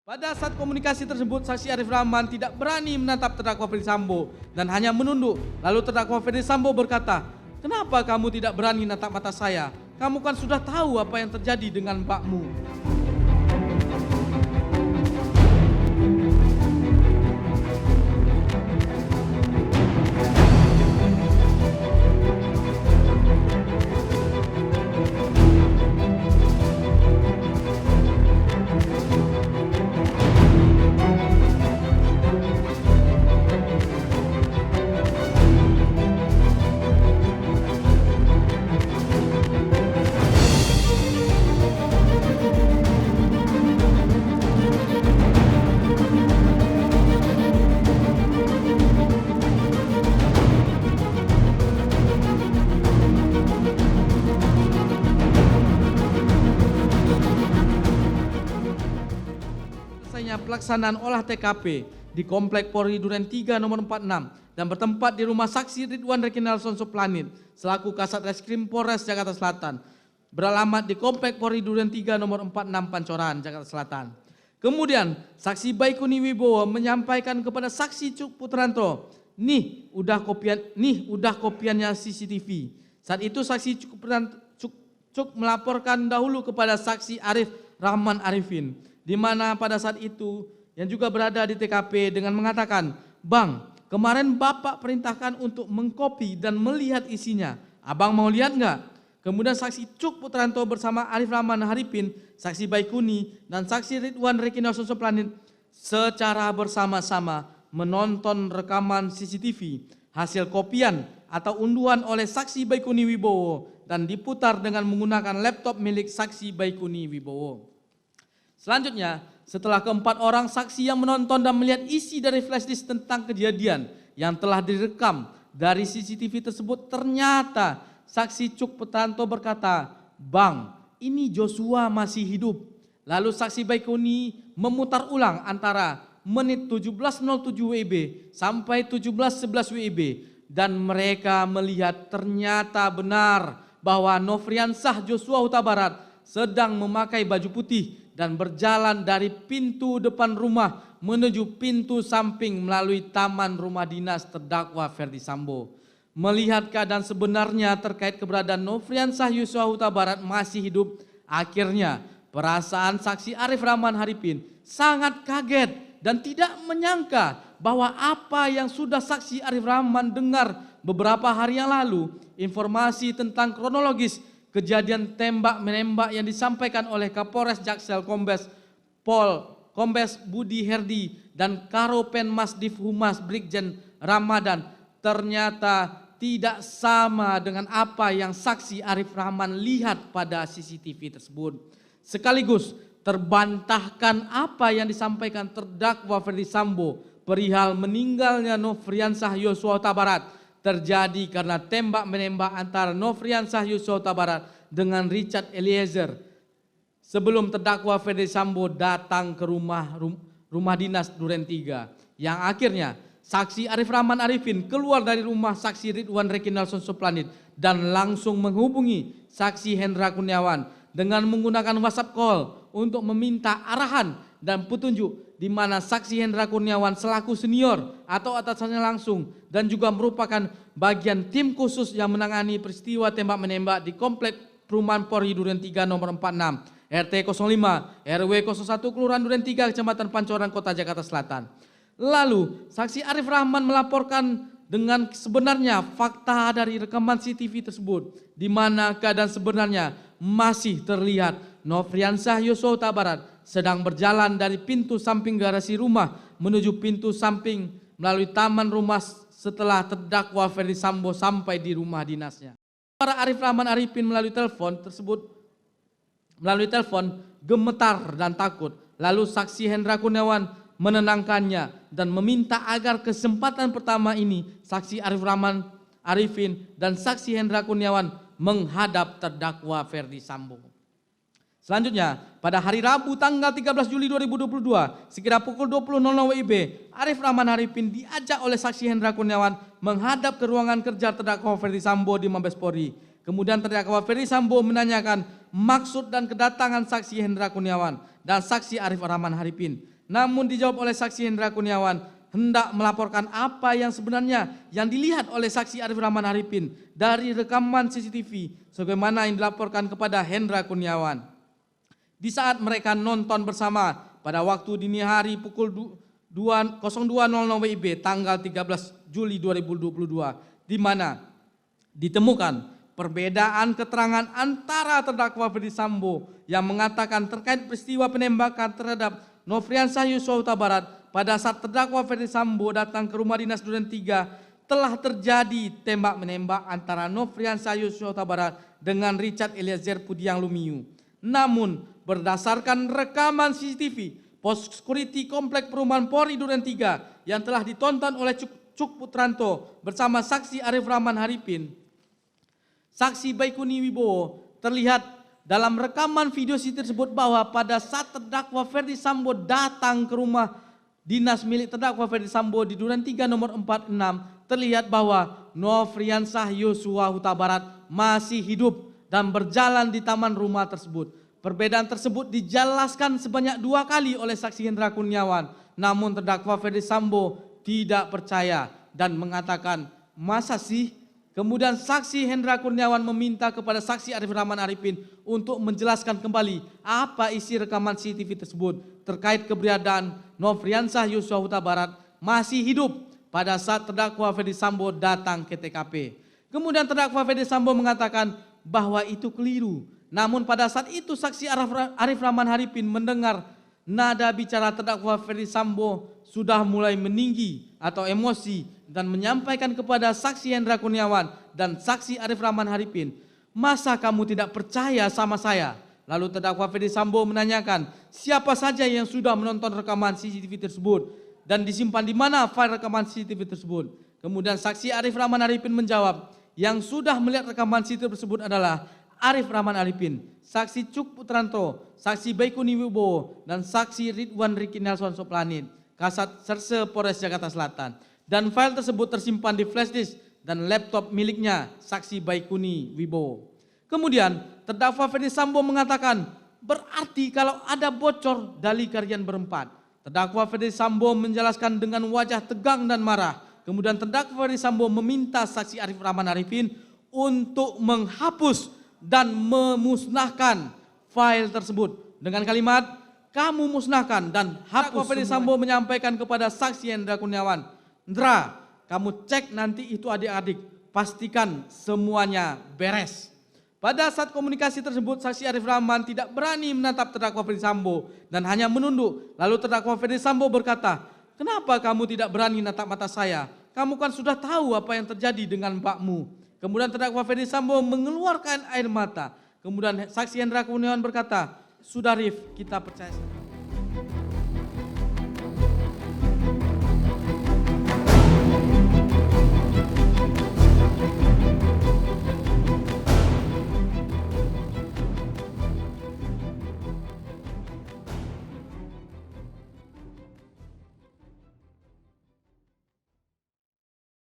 Pada saat komunikasi tersebut, saksi Arif Rahman tidak berani menatap terdakwa Ferdi Sambo dan hanya menunduk. Lalu terdakwa Ferdi Sambo berkata, "Kenapa kamu tidak berani menatap mata saya? Kamu kan sudah tahu apa yang terjadi dengan mbakmu." Selesainya pelaksanaan olah TKP di Komplek Polri Duren 3 nomor 46 dan bertempat di rumah saksi Ridwan Rekinalson Soplanit selaku Kasat Reskrim Polres Jakarta Selatan beralamat di Komplek Polri Duren 3 nomor 46 Pancoran, Jakarta Selatan. Kemudian saksi Baikuni Wibowo menyampaikan kepada saksi Cuk Putranto, nih udah kopiannya CCTV. Saat itu saksi Cuk melaporkan dahulu kepada saksi Arif Rahman Arifin, di mana pada saat itu yang juga berada di TKP dengan mengatakan, "Bang, kemarin Bapak perintahkan untuk mengkopi dan melihat isinya. Abang mau lihat nggak?" Kemudian saksi Cuk Putranto bersama Arif Rahman Haripin, saksi Baikuni, dan saksi Ridwan Rekinalson Soplanit secara bersama-sama menonton rekaman CCTV hasil kopian atau unduhan oleh saksi Baikuni Wibowo dan diputar dengan menggunakan laptop milik saksi Baikuni Wibowo. Selanjutnya, setelah keempat orang saksi yang menonton dan melihat isi dari flashdisk tentang kejadian yang telah direkam dari CCTV tersebut, ternyata saksi Cuk Putranto berkata, "Bang, ini Joshua masih hidup." Lalu saksi Baikuni memutar ulang antara menit 17.07 WIB sampai 17.11 WIB dan mereka melihat ternyata benar bahwa Nofriansah Joshua Huta Barat sedang memakai baju putih dan berjalan dari pintu depan rumah menuju pintu samping melalui taman rumah dinas terdakwa Ferdi Sambo. Melihat keadaan sebenarnya terkait keberadaan Nofriansah Joshua Huta Barat masih hidup, akhirnya perasaan saksi Arif Rahman Haripin sangat kaget dan tidak menyangka bahwa apa yang sudah saksi Arif Rahman dengar beberapa hari yang lalu, informasi tentang kronologis kejadian tembak-menembak yang disampaikan oleh Kapolres Jaksel Kombes Budi Herdi dan Karopenmas Div Humas Brigjen Ramadan ternyata tidak sama dengan apa yang saksi Arif Rahman lihat pada CCTV tersebut. Sekaligus terbantahkan apa yang disampaikan terdakwa Ferdi Sambo perihal meninggalnya Nofriansah Joshua Huta Barat terjadi karena tembak-menembak antara Nofriansah Joshua Huta Barat dengan Richard Eliezer sebelum terdakwa Ferdi Sambo datang ke rumah dinas Duren 3, yang akhirnya saksi Arif Rahman Arifin keluar dari rumah saksi Ridwan Rekinalson Soplanit dan langsung menghubungi saksi Hendra Kurniawan dengan menggunakan WhatsApp call untuk meminta arahan dan petunjuk, di mana saksi Hendra Kurniawan selaku senior atau atasannya langsung dan juga merupakan bagian tim khusus yang menangani peristiwa tembak-menembak di Komplek Perumahan Polri Duren 3 nomor 46 RT 05 RW 01 Kelurahan Duren 3 Kecamatan Pancoran Kota Jakarta Selatan. Lalu saksi Arif Rahman melaporkan dengan sebenarnya fakta dari rekaman CCTV tersebut, di mana keadaan sebenarnya masih terlihat Nofriansah Joshua Huta Barat sedang berjalan dari pintu samping garasi rumah menuju pintu samping melalui taman rumah setelah terdakwa Ferdi Sambo sampai di rumah dinasnya. Para Arif Rahman Arifin melalui telepon gemetar dan takut. Lalu saksi Hendra Kurniawan menenangkannya dan meminta agar kesempatan pertama ini saksi Arif Rahman Arifin dan saksi Hendra Kurniawan menghadap terdakwa Ferdi Sambo. Selanjutnya, pada hari Rabu tanggal 13 Juli 2022, sekira pukul 20.00 WIB, Arif Rahman Haripin diajak oleh saksi Hendra Kurniawan menghadap ke ruangan kerja terdakwa Ferdi Sambo di Mabes Polri. Kemudian terdakwa Ferdi Sambo menanyakan maksud dan kedatangan saksi Hendra Kurniawan dan saksi Arif Rahman Haripin. Namun dijawab oleh saksi Hendra Kurniawan hendak melaporkan apa yang sebenarnya yang dilihat oleh saksi Arif Rahman Arifin dari rekaman CCTV sebagaimana yang dilaporkan kepada Hendra Kurniawan. Di saat mereka nonton bersama pada waktu dini hari pukul 02.00 WIB tanggal 13 Juli 2022 di mana ditemukan perbedaan keterangan antara terdakwa Ferdy Sambo yang mengatakan terkait peristiwa penembakan terhadap Nofriansah Yosua Huta Barat pada saat terdakwa Ferdy Sambo datang ke rumah dinas Duren 3 telah terjadi tembak-menembak antara Nofriansah Yosua Huta Barat dengan Richard Eliezer Pudiang Lumiu. Namun berdasarkan rekaman CCTV pos security Komplek Perumahan Polri Duren 3 yang telah ditonton oleh Cuk Putranto bersama saksi Arif Rahman Haripin, saksi Baikuni Wibowo, terlihat dalam rekaman video CCTV tersebut bahwa pada saat terdakwa Ferdy Sambo datang ke rumah dinas milik terdakwa Ferdy Sambo di Duren 3 nomor 46, terlihat bahwa Nofriansah Yosua Huta Barat masih hidup dan berjalan di taman rumah tersebut. Perbedaan tersebut dijelaskan sebanyak 2 kali oleh saksi Hendra Kurniawan. Namun terdakwa Ferdy Sambo tidak percaya dan mengatakan, "Masa sih?" Kemudian saksi Hendra Kurniawan meminta kepada saksi Arif Rahman Arifin untuk menjelaskan kembali apa isi rekaman CCTV tersebut terkait keberadaan Nofriansah Yosua Huta Barat masih hidup pada saat terdakwa Ferdy Sambo datang ke TKP. Kemudian terdakwa Ferdy Sambo mengatakan bahwa itu keliru. Namun pada saat itu saksi Arif Rahman Haripin mendengar nada bicara terdakwa Ferdy Sambo sudah mulai meninggi atau emosi dan menyampaikan kepada saksi Hendra Kurniawan dan saksi Arif Rahman Haripin, "Masa kamu tidak percaya sama saya?" Lalu terdakwa Ferdy Sambo menanyakan siapa saja yang sudah menonton rekaman CCTV tersebut dan disimpan di mana file rekaman CCTV tersebut. Kemudian saksi Arif Rahman Haripin menjawab, yang sudah melihat rekaman CCTV tersebut adalah Arif Rahman Arifin, saksi Cuk Putranto, saksi Baikuni Wibowo, dan saksi Ridwan Ricky Nelson Soplanit, Kasat Serse Polres Jakarta Selatan. Dan file tersebut tersimpan di flash disk dan laptop miliknya saksi Baikuni Wibowo. Kemudian terdakwa Ferdy Sambo mengatakan, berarti kalau ada bocor dari kalian berempat. Terdakwa Ferdy Sambo menjelaskan dengan wajah tegang dan marah. Kemudian terdakwa Ferdy Sambo meminta saksi Arif Rahman Arifin untuk menghapus dan memusnahkan file tersebut dengan kalimat, "Kamu musnahkan dan hapus." Ferdy Sambo menyampaikan kepada saksi Hendra Kurniawan, "Hendra, kamu cek nanti itu adik-adik, pastikan semuanya beres." Pada saat komunikasi tersebut, saksi Arif Rahman tidak berani menatap terdakwa Ferdy Sambo dan hanya menunduk. Lalu terdakwa Ferdy Sambo berkata, "Kenapa kamu tidak berani natap mata saya? Kamu kan sudah tahu apa yang terjadi dengan mbakmu." Kemudian terdakwa Ferdy Sambo mengeluarkan air mata. Kemudian saksi Hendra Kurniawan berkata, "Sudah Rif, kita percaya."